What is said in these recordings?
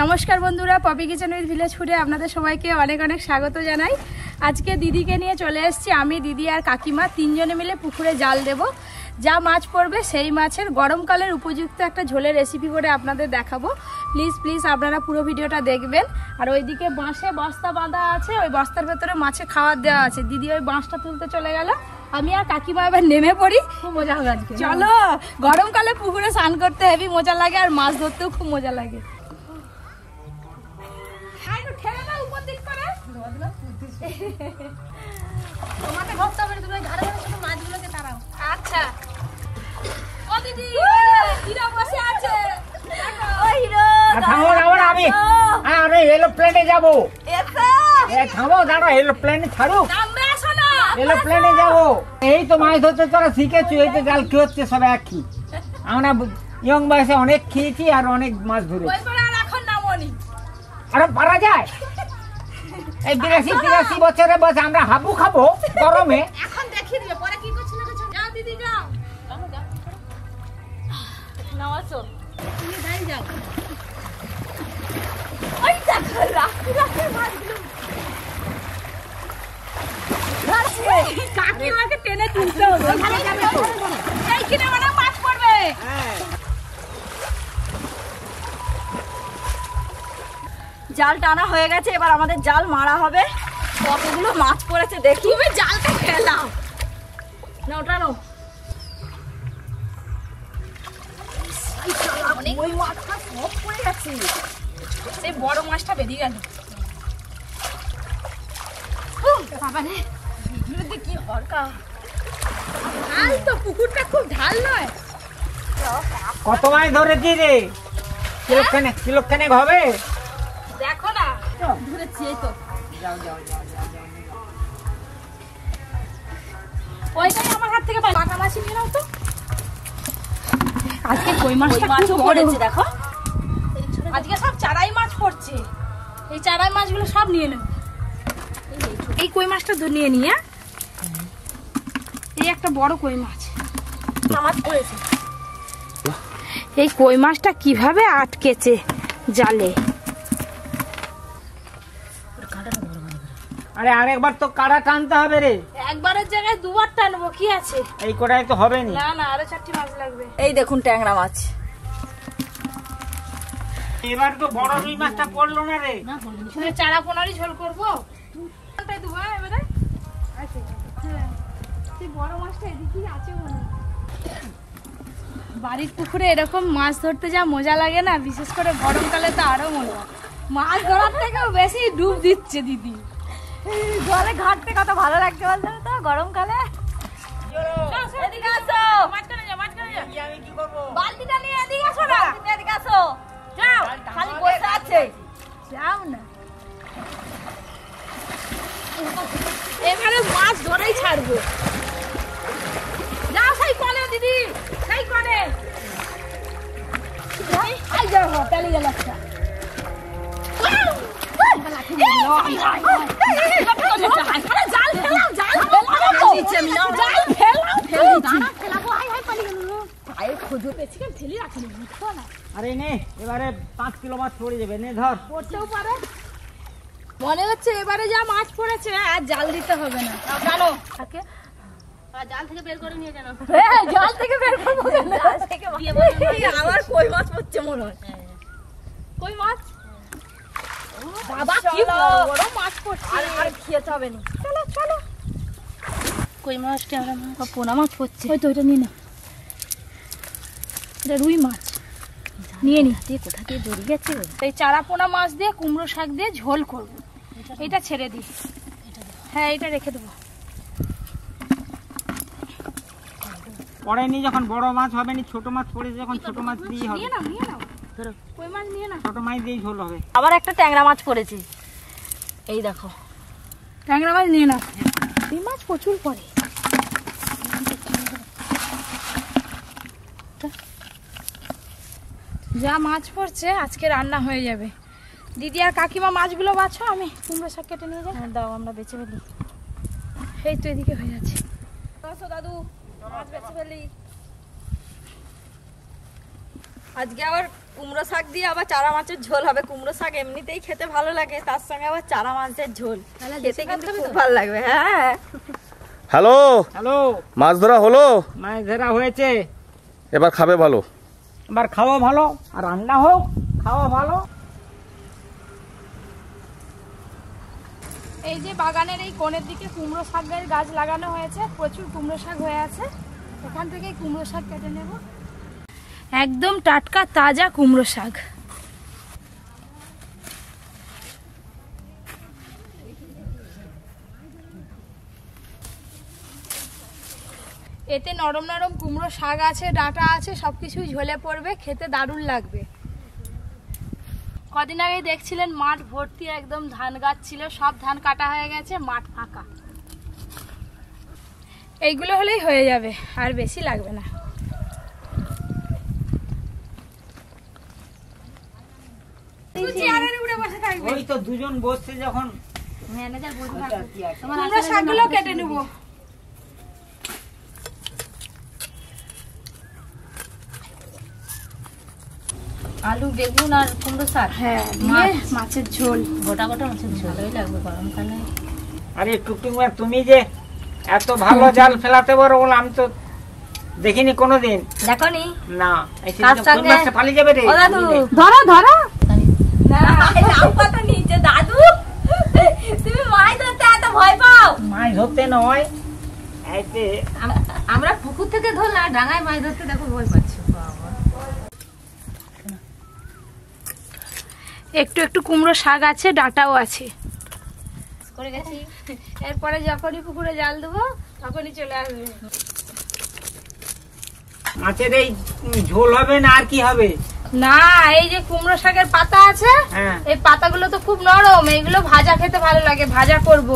নমস্কার বন্ধুরা, poppy Kitchen with village ফুডে আপনাদের সবাইকে অনেক অনেক স্বাগত জানাই। আজকে দিদিকে নিয়ে চলে এসেছি। আমি, দিদি আর কাকিমা তিনজনে মিলে পুকুরে জাল দেব। যা মাছ পড়বে সেই মাছের গরমকালের উপযুক্ত একটা ঝোলের রেসিপি করে আপনাদের দেখাবো। প্লিজ আপনারা পুরো ভিডিওটা দেখবেন। আর ওইদিকে বাঁশে বস্তা বাঁধা আছে, ওই বস্তার ভেতরে মাছে খাবার দেওয়া আছে। দিদি ওই বাঁশটা তুলতে চলে গেল, আমি আর কাকিমা এবার নেমে পড়ি। খুব মজা হবে আজকে। চলো, গরমকালে পুকুরে স্নান করতে হেবি মজা লাগে, আর মাছ ধরতেও খুব মজা লাগে। আচ্ছা ও দিদি হিরো বসে আছে, ও হিরো থামো আমি আরে এরোপ্লেনে যাব। থামো দাঁড়া, এরোপ্লেনে ছাড়ুক, এরোপ্লেনে যাব। এই তো মাছ ধরতে তোরা শিখেছি, এই তো জাল কি হচ্ছে সব একই। আমরা ইয়ং বয়সে অনেক খেয়েছি আর অনেক মাছ ধরেছি। আরে পারা যায়? এই 82-83 বছরের বয়স আমরা হাবু খাবো গরমে। এখন দেখিয়ে দিবে পরে কি করছ না করছ। যাও দিদি যাও, নাও আসো, তুমি দাঁড়িয়ে যাও। ওই দেখো রাখি মাছগুলো কাকিমাকে টেনে তুলতে হবে। এইখানে অনেক মাছ পড়বে। জাল টানা হয়ে গেছে, এবার আমাদের জাল মারা হবে। কতগুলো মাছ পড়েছে দেখি। তুমি জালটা ফেলাও না, ওটা নাও। ওই মাছটা সব পড়ে গেছে, এই বড় মাছটা বেরিয়ে গেল। কি হরকা ঢাল তো, পুকুরটা খুব ঢাল নয়। কত মাছ ধরেছি রে? কিলোখানেক হবে। দেখো না ধরেছি, এই তো ওইটাই আমার হাত থেকে পাকা মাছ নিয়ে নাও তো। আজকে কই মাছটা খুব পড়েছে দেখো। আজকে সব চারাই মাছ পড়ছে, এই চারাই মাছগুলো সব নিয়ে নেব। এই কই মাছটা নিয়ে নিয়ে, এই একটা বড় কই মাছ পড়েছে। এই কই মাছটা কিভাবে আটকেছে জালে। আরে আরেকবার তো কাড়া টানতে হবে রে। একবারের জায়গায় দুবার টানবো, কি আছে? এই কোটায় তো হবে না, আরো 4টি মাছ লাগবে। এই দেখুন ট্যাংরা মাছ। এবার তো বড় রুই মাছটা পড়লো না রে। শুধু চারা পোনারই ঝোল করবো। এবারে বড় মাছটা এদিকেই আছে মনে হয়। বাড়ির পুকুরে এরকম মাছ ধরতে যা মজা লাগে না, বিশেষ করে গরমকালে তো আরো মজা। মাছ ধরার থেকেও বেশি ডুব দিচ্ছে দিদি। জলে ঘাটতে কত ভালো লাগছে বলতো তো গরমকালে। এদিকে আসো, মাঝখানে যাও। আমি কি করব? বালতিটা নিয়ে এদিকে আসো না। এদিকে আসো, যাও, খালি বসে আছে। যাও না, এবারে মাছ ধরেই ছাড়বো। যাও সেই কোণে দিদি, সেই কোণে। আই যাও, পেলে গেল একটা। আরে নে, এবারে 5 কিলো মাছ পড়ে যাবে। নে ধর। পড়তেও পারে মনে হচ্ছে। এবারে যা মাছ পড়েছে আর জাল দিতে হবে না, জানো। জাল থেকে বের করে নিয়ে জানো। জাল থেকে বের করবো, আবার কই মাছ পড়ছে মনে হয়। কই মাছ বাবা, কি বড় মাছ পড়ছে। আর খেতে হবে না। চলো কই মাছ, ট্যাংরা মাছ, পোনা মাছ পড়ছে। ওই তো ওইটা নিয়ে নাও, এটা রুই মাছ নিয়ে নি। কোথা দিয়ে জড়িয়ে গেছে। এই চারা পোনা মাছ দিয়ে কুমড়ো শাক দিয়ে ঝোল করবো। এটা ছেড়ে দিই। হ্যাঁ, এটা রেখে দেবো। পরে নি, যখন বড় মাছ হবে নি, ছোট মাছ পড়ে যখন ছোট মাছ দিয়ে হবে। নিয়ে নাও কই মাছ নিয়ে নাও। ছোট মাছ দিয়ে ঝোল হবে। আবার একটা ট্যাংরা মাছ পড়েছে, এই দেখো। ট্যাংরা মাছ নিয়ে নাও। এই মাছ প্রচুর পড়ে। যা মাছ পড়ছে আজকে রান্না হয়ে যাবে। দিদি আর কাকিমা মাছগুলো বাছো, আমি কুমড়ো শাক কেটে নিয়ে যাই। দাও, আমরা বেছে ফেলি। এই তো এদিকে হয়ে যাচ্ছে। দাদু মাছ বেছে ফেলি। আজকে আবার কুমড়ো শাক দিয়ে আবার চারা মাছের ঝোল হবে। কুমড়ো শাক এমনিতেই খেতে ভালো লাগে, তার সঙ্গে আবার চারা মাছের ঝোল খেতে কিন্তু খুব ভালো লাগবে। হ্যাঁ হ্যালো হ্যালো, মাছ ধরা হলো? মাছ ধরা হয়েছে, এবার খাবে ভালো। এবার খাওয়া ভালো আর রান্না হোক, খাওয়া ভালো। এই যে বাগানের এই কোণের দিকে কুমড়ো শাকের গাছ লাগানো হয়েছে, প্রচুর কুমড়ো শাক হয়ে আছে। এখান থেকে কুমড়ো শাক কেটে নেব, একদম টাটকা তাজা কুমড়ো শাক। এতে নরম নরম কুমড়ো শাক আছে, ডাঁটা আছে, সবকিছুই ঝোলে পড়বে, খেতে দারুণ লাগবে। কদিন আগে দেখছিলেন মাঠ ভর্তি একদম ধান গাছ ছিল, সব ধান কাটা হয়ে গেছে, মাঠ ফাঁকা। এইগুলো হলেই হয়ে যাবে, আর বেশি লাগবে না। ওই তো দুজন বসছে যখন, কুমড়ো শাকগুলো কেটে নেব। আলু বেগুন আর কুমড়ো শাক, হ্যাঁ, মাছের ঝোল, গোটা গোটা মাছের ঝোল ভালোই লাগবে গরমকালে। আরে টুকটুক তুমি যে এত ভালো জাল ফেলাতে পারো বলে আমি তো দেখিনি কোনোদিন। দেখো নি না, পালিয়ে যাবে রে। ধরো ধরো। নিচে দাদু, তুমি মাছ ধরতে এত ভয় পাও? মাছ ধরতে নয়, আমরা পুকুর থেকে ধরলাম, ডাঙায় মাছ ধরতে দেখো ভয় পাচ্ছি। একটু একটু কুমড়ো শাক আছে, ডাঁটাও আছে। করে গেছি, এরপরে যখনই পুকুরে জাল দেবো তখনই চলে আসবে। মাছের এই ঝোল হবে না আর কি হবে? না, এই যে কুমড়ো শাকের পাতা আছে, হ্যাঁ, এই পাতাগুলো তো খুব নরম, এইগুলো ভাজা খেতে ভালো লাগে, ভাজা করব।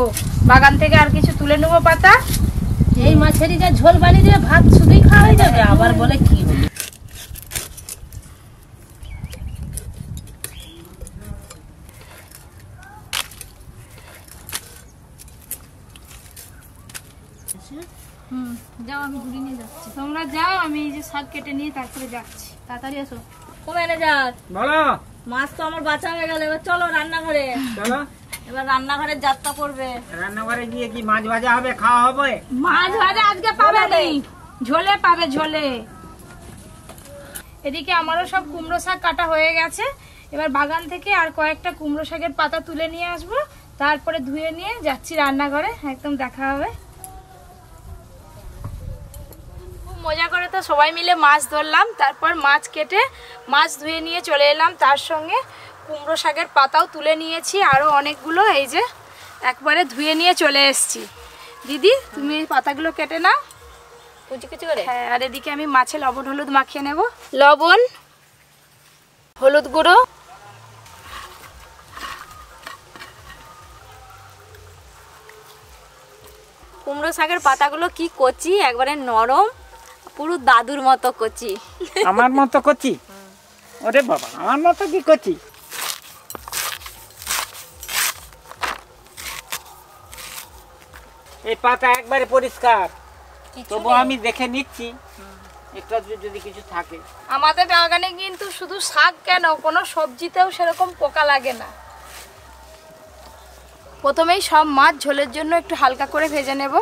বাগান থেকে আর কিছু তুলে নেবো পাতা। এই মাছেরই যা ঝোল বানিয়ে দিলে ভাত শুধুই খাওয়া হয়ে যাবে, আবার বলে কি হবে। যাও, আমি ঘুরে নিয়ে যাচ্ছি। তোমরা যাও, আমি এই যে শাক কেটে নিয়ে তারপরে যাচ্ছি। তাড়াতাড়ি এসো। ও ম্যানেজার, বলো। মাছ তো আমার বাঁচা হয়ে গেল, এবার চলো রান্নাঘরে। চলো, এবার রান্নাঘরের যাত্রা পড়বে। রান্নাঘরে গিয়ে কি মাছ ভাজা হবে, খাওয়া হবে? মাছ ভাজা আজকে পাবে নি, ঝোলে পাবে, ঝোলে। এদিকে আমারও সব কুমড়ো শাক কাটা হয়ে গেছে। এবার বাগান থেকে আর কয়েকটা কুমড়ো শাকের পাতা তুলে নিয়ে আসবো, তারপরে ধুয়ে নিয়ে যাচ্ছি রান্নাঘরে, একদম দেখা হবে। খুব মজা করে তো সবাই মিলে মাছ ধরলাম, তারপর মাছ কেটে মাছ ধুয়ে নিয়ে চলে এলাম, তার সঙ্গে কুমড়ো শাকের পাতাও তুলে নিয়েছি, আরও অনেকগুলো এই যে একবারে ধুয়ে নিয়ে চলে এসেছি। দিদি, তুমি এই পাতাগুলো কেটে নাও কুচি কুচি করে। হ্যাঁ, আর এদিকে আমি মাছে লবণ হলুদ মাখিয়ে নেব। লবণ, হলুদ গুঁড়ো, কুমড়ো শাকের পাতাগুলো কি কচি, একবারে নরম, পুরো দাদুর মতো কচি। আমার মতো কচি? ওরে বাবা, আমার মতো কি কচি? এই পাতা একবারে পরিষ্কার, তবু আমি দেখে নিচ্ছি একটু যদি কিছু থাকে। আমাদের বাগানে কিন্তু শুধু শাক কেন, কোনো সবজিতেও সেরকম পোকা লাগে না। প্রথমেই সব মাছ ঝোলের জন্য একটু হালকা করে ভেজে নেব।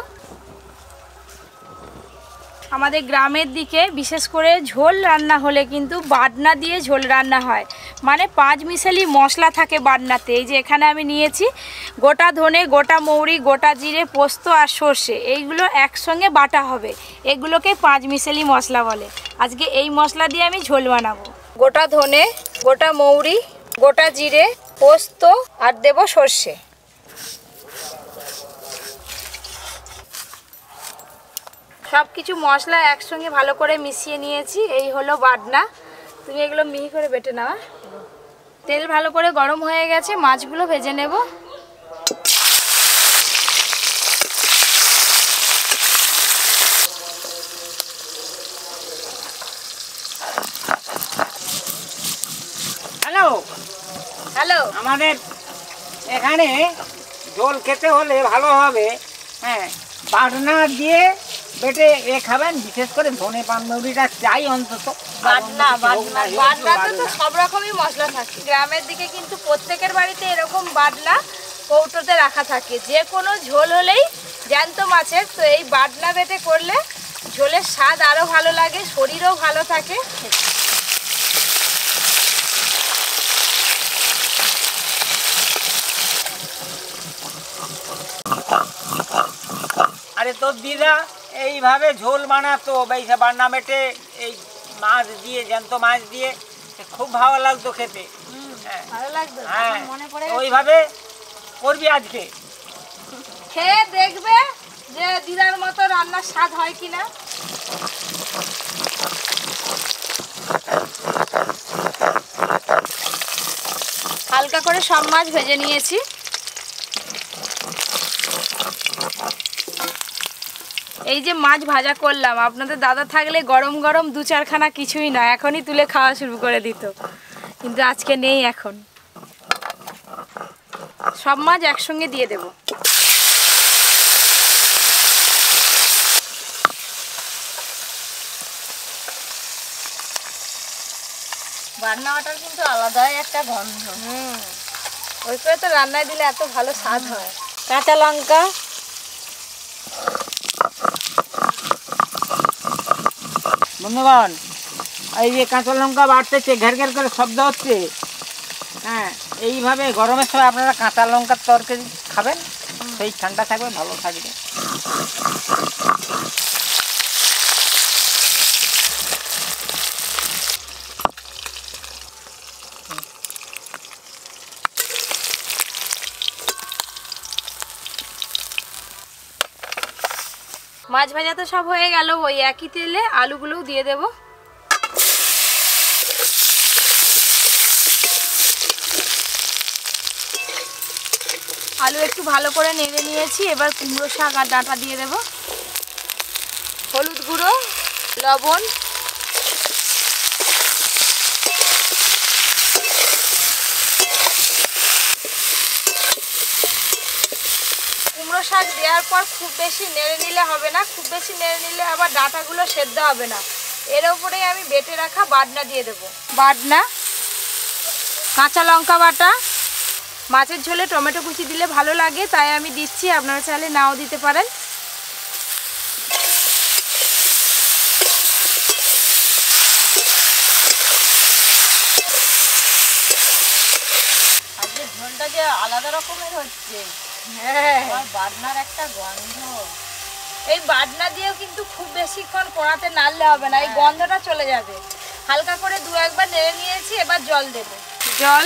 আমাদের গ্রামের দিকে বিশেষ করে ঝোল রান্না হলে কিন্তু বাটনা দিয়ে ঝোল রান্না হয়, মানে 5 মিশালি মশলা থাকে বাটনাতে। এই যে এখানে আমি নিয়েছি গোটা ধনে, গোটা মৌরি, গোটা জিরে, পোস্ত আর সর্ষে, এইগুলো একসঙ্গে বাটা হবে, এগুলোকে 5 মিশালি মশলা বলে। আজকে এই মশলা দিয়ে আমি ঝোল বানাবো। গোটা ধনে, গোটা মৌরি, গোটা জিরে, পোস্ত আর দেব সর্ষে। সব কিছু মশলা একসঙ্গে ভালো করে মিশিয়ে নিয়েছি, এই হলো বাটনা। তুমি এগুলো মিহি করে বেটে নাও। তেল ভালো করে গরম হয়ে গেছে, মাছগুলো ভেজে নেব। হ্যালো হ্যালো, আমাদের এখানে ঝোল খেতে হলে ভালো হবে, হ্যাঁ, বাটনা দিয়ে পেটে এ খাবেন, বিশেষ করে ধনে পানমুড়িটা চাই অন্তত। বাটনাতে তো সব রকমই মশলা থাকে। গ্রামের দিকে কিন্তু প্রত্যেকের বাড়িতে এরকম বাটনা কৌটোতে রাখা থাকে। যে কোনো ঝোল হলেই জ্যান্ত মাছের, তো এই বাটনা বেটে করলে ঝোলের স্বাদ আরও ভালো লাগে, শরীরও ভালো থাকে। আরে তোর দিদা এইভাবে ঝোল বানাতো, বেশি বান্না মেটে এই মাছ দিয়ে, জ্যান্ত মাছ দিয়ে, খুব ভালো লাগতো খেতে। ভালো লাগতো, হ্যাঁ, মনে পড়ে ওইভাবে করবি আজকে, খেয়ে দেখবে যে দিদার মতো রান্নার স্বাদ হয় কিনা। হালকা করে সব মাছ ভেজে নিয়েছি। এই যে মাছ ভাজা করলাম, আপনাদের দাদা থাকলে গরম গরম 2-4 খানা কিছুই না, এখনই তুলে খাওয়া শুরু করে দিত, কিন্তু আজকে নেই। এখন সব মাছ একসঙ্গে দিয়ে দেব। বাটনাটার কিন্তু আলাদাই একটা গন্ধ। ওই করে তো রান্নায় দিলে এত ভালো স্বাদ হয়। কাঁচা লঙ্কা, বন্ধুগণ এই যে কাঁচা লঙ্কা বাড়তেছে, ঘের ঘের করে শব্দ হচ্ছে। হ্যাঁ, এইভাবে গরমের সময় আপনারা কাঁচা লঙ্কার তরকারি খাবেন, সেই ঠান্ডা থাকবে, ভালো থাকবে। মাছ ভাজা তো সব হয়ে গেল, ওই একই তেলে আলুগুলোও দিয়ে দেব। আলু একটু ভালো করে নেড়ে নিয়েছি, এবার কুমড়ো শাক আর ডাঁটা দিয়ে দেব। হলুদ গুঁড়ো, লবণ, কুমড়ো শাক দেওয়ার পর খুব বেশি নেড়ে নিলে হবে না, খুব বেশি নেড়ে নিলে আবার ডাঁটাগুলো সেদ্ধ হবে না। এর উপরেই আমি বেটে রাখা বাটনা দিয়ে দেব। বাটনা, কাঁচা লঙ্কা বাটা, মাছের ঝোলে টমেটো কুচি দিলে ভালো লাগে, তাই আমি দিচ্ছি, আপনারা চাইলে নাও দিতে পারেন। আজকে ঝোলটা যে আলাদা রকমের হচ্ছে। হ্যাঁ, বাটনার একটা গন্ধ। এই বাটনা দিয়েও কিন্তু খুব বেশিক্ষণ কড়াতে নাড়লে হবে না, এই গন্ধটা চলে যাবে। হালকা করে 2-1 বার নেড়ে নিয়েছি, এবার জল দেব। জল,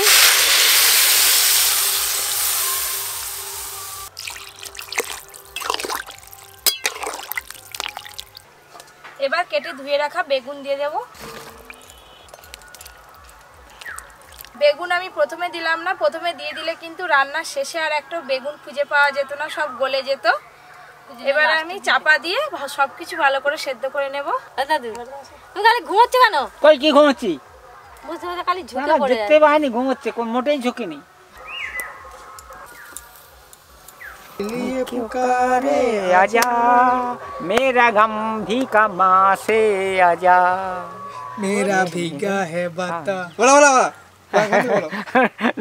এবার কেটে ধুয়ে রাখা বেগুন দিয়ে দেব। বেগুন আমি প্রথমে দিলাম না, প্রথমে দিয়ে দিলে কিন্তু রান্নার শেষে আর একটা বেগুন খুঁজে পাওয়া যেত না, সব গলে যেত। এবার আমি চাপা দিয়ে সবকিছু ভালো করে সেদ্ধ করে নেব। দাদু, তুমি খালি ঘুমোচ্ছ কেন? কই কি ঘুমোচ্ছি? বুঝতে পারছি খালি ঝুঁকে পড়ে দেখতে পাইনি ঘুমোচ্ছে, কোন মোটেই ঝুঁকি নেই। पुकारे आजा मेरा गम भी कमा से आजा मेरा भीगा है बाता बोला बोला बोला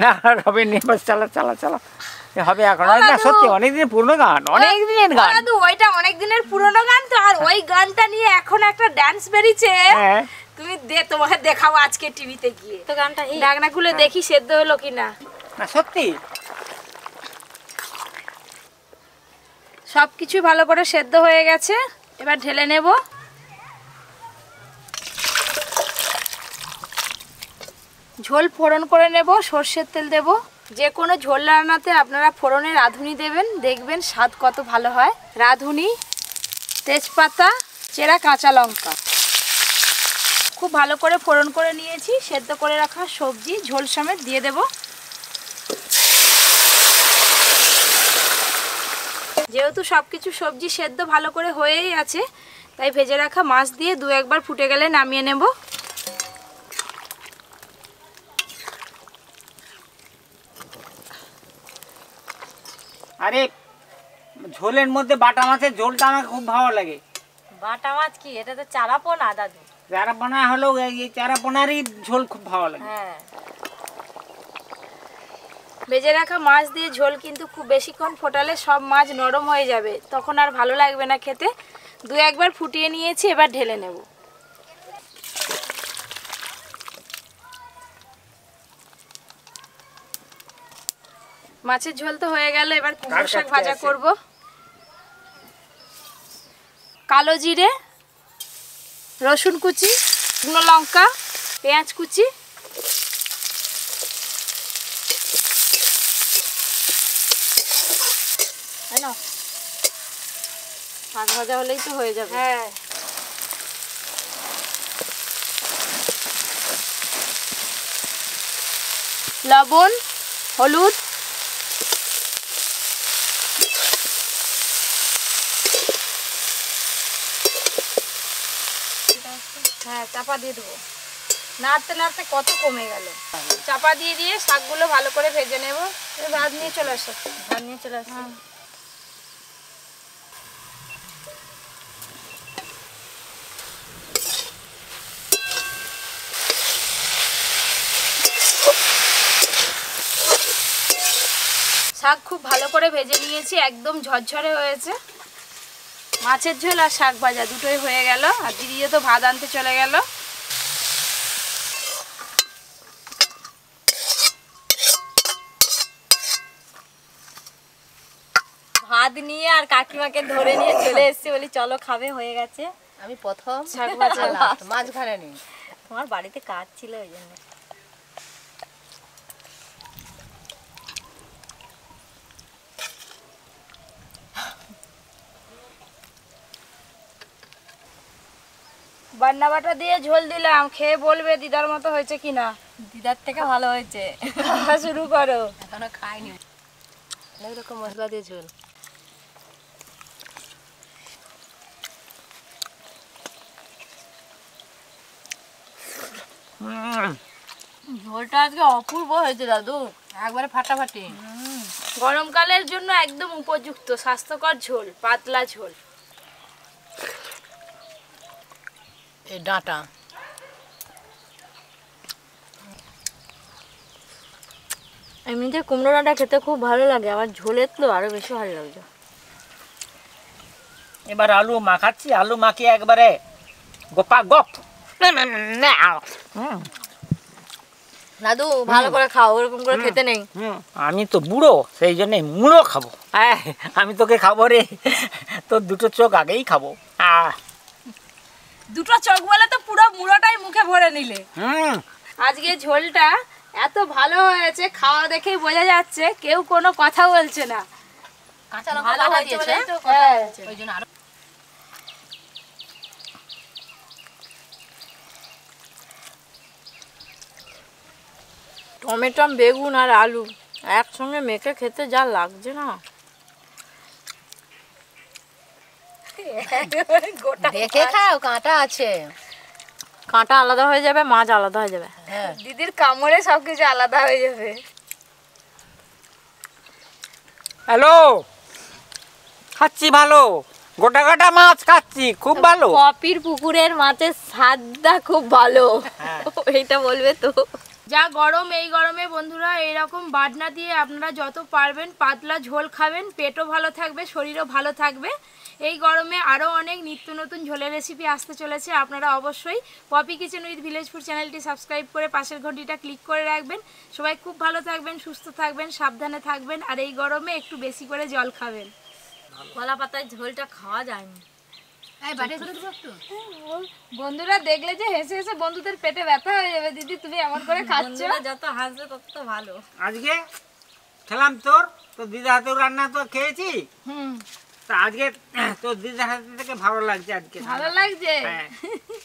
না হবে নি, বাস চালা চালা চালা হবে এখন। না সত্যি অনেকদিন পুরনো গান, অনেক দিনের গান দাদু, ওইটা অনেক দিনের পুরনো গান তো, আর ওই গানটা নিয়ে এখন একটা ডান্স বেরিয়েছে। তুমি তোমাকে দেখাবো আজকে টিভিতে গিয়ে। তো গানটা ডাকনা খুলে দেখি সেদ্ধ হলো কিনা। না সত্যি সবকিছু ভালো করে সেদ্ধ হয়ে গেছে, এবার ঢেলে নেব। ঝোল ফোড়ন করে নেব, সর্ষের তেল দেব। যে কোনো ঝোল রান্নাতে আপনারা ফোড়নে রাঁধুনি দেবেন, দেখবেন স্বাদ কত ভালো হয়। রাঁধুনি, তেজপাতা, চেরা কাঁচা লঙ্কা, খুব ভালো করে ফোড়ন করে নিয়েছি। সেদ্ধ করে রাখা সবজি ঝোল সমেত দিয়ে দেব। যেহেতু সবকিছু সবজি সেদ্ধ ভালো করে হয়েই আছে, তাই ভেজে রাখা মাছ দিয়ে 2-1 বার ফুটে গেলে নামিয়ে নেব। আরে ঝোলের মধ্যে বাটা মাছের ঝোলটা আমার খুব ভালো লাগে। বাটা মাছ কি? এটা তো চারাপোনা দাদু। চারাপোনা হলেও এই চারাপোনারই ঝোল খুব ভালো লাগে। হ্যাঁ, ভেজে রাখা মাছ দিয়ে ঝোল কিন্তু খুব বেশিক্ষণ ফোটালে সব মাছ নরম হয়ে যাবে, তখন আর ভালো লাগবে না খেতে। দু একবার ফুটিয়ে নিয়েছি, এবার ঢেলে নেব। মাছের ঝোল তো হয়ে গেল, এবার কুমড়ো শাক ভাজা করব। কালো জিরে, রসুন কুচি, শুকনো লঙ্কা, পেঁয়াজ কুচি, শাক ভাজা হলেই তো হয়ে যাবে। হ্যাঁ, লবণ, হলুদ, হ্যাঁ চাপা দিয়ে দেবো। নাড়তে নাড়তে কত কমে গেল। চাপা দিয়ে দিয়ে শাকগুলো ভালো করে ভেজে নেব। ভাত নিয়ে চলে আসো। ভাত নিয়ে চলে আসছি। শাক খুব ভালো করে ভেজে নিয়েছি, একদম ঝরঝরে হয়েছে। মাছের ঝোল আর শাক ভাজা দুটোই হয়ে গেল, আর দিদিও তো ভাত আনতে চলে গেল। ভাত নিয়ে আর কাকিমাকে ধরে নিয়ে চলে এসেছি, বলি চলো খাবে, হয়ে গেছে। আমি প্রথম শাক ভাজা মাঝখানে নেই। তোমার বাড়িতে কাজ ছিল ওই জন্য। বান্না বাটা দিয়ে ঝোল দিলাম, খেয়ে বলবে দিদার মতো হয়েছে কিনা। দিদার থেকে ভালো হয়েছে। শুরু করো। এখনো খাইনি। অনেক রকম মশলা দিয়ে ঝোল। ঝোলটা আজকে অপূর্ব হয়েছে দাদু, একবারে ফাটাফাটি। গরমকালের জন্য একদম উপযুক্ত স্বাস্থ্যকর ঝোল, পাতলা ঝোল। এই ডাঁটা এমনিতে কুমড়ো ডাঁটা খেতে খুব ভালো লাগে, আমার ঝোলের তো আরো বেশি ভালো লাগছে। এবার আলু মাখাচ্ছি, আলু মাখিয়ে একবারে গোপা গপ। দাদু ভালো করে খাও, ওরকম করে খেতে নেই। আমি তো বুড়ো, সেই জন্য মুড়ো খাবো। আমি তোকে খাবো রে, তোর দুটো চোখ আগেই খাবো। দুটো চোখ বলে তো পুরো মুড়োটাই মুখে ভরে নিলে। আজকে ঝোলটা এত ভালো হয়েছে, খাওয়া দেখেই বোঝা যাচ্ছে কেউ কোনো কথা বলছে না। কাঁচা লঙ্কা ভালো বাটা হয়েছে দিয়েছে, বলেই তো কথা বলছে। ওই জন্য আরো টমেটো, বেগুন আর আলু একসঙ্গে মেখে খেতে যা লাগছে না। দেখে খাও, কাঁটা আছে। কাঁটা আলাদা হয়ে যাবে, মাছ আলাদা হয়ে যাবে। হ্যাঁ, দিদির কামড়ে সবকিছু আলাদা হয়ে যাবে। হ্যালো, খাচ্ছি ভালো, গোটা গোটা মাছ খাচ্ছি, খুব ভালো। পপির পুকুরের মাছের স্বাদটা খুব ভালো, এইটা বলবে তো। যা গরম, এই গরমে বন্ধুরা এইরকম বাটনা দিয়ে আপনারা যত পারবেন পাতলা ঝোল খাবেন, পেটও ভালো থাকবে, শরীরও ভালো থাকবে। এই গরমে আরও অনেক নিত্য নতুন ঝোলের রেসিপি আসতে চলেছে। আপনারা অবশ্যই Poppy Kitchen with Village Food চ্যানেলটি সাবস্ক্রাইব করে পাশের ঘন্টিটা ক্লিক করে রাখবেন। সবাই খুব ভালো থাকবেন, সুস্থ থাকবেন, সাবধানে থাকবেন, আর এই গরমে একটু বেশি করে জল খাবেন। কলা পাতায় ঝোলটা খাওয়া যায়নি। বন্ধুরা দেখলে যে হেসে হেসে বন্ধুদের পেটে ব্যথা হয়ে যাবে। দিদি তুমি এমন করে খাচ্ছ। যত হাসবে তত তো ভালো। আজকে খেলাম তোর দিদার হাতে রান্না তো খেয়েছি। তা আজকে তোর দিদার হাতে থেকে ভালো লাগছে। আজকে ভালো লাগছে।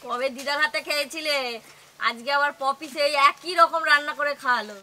কবে দিদার হাতে খেয়েছিলে, আজকে আবার পপি সেই একই রকম রান্না করে খাওয়ালো।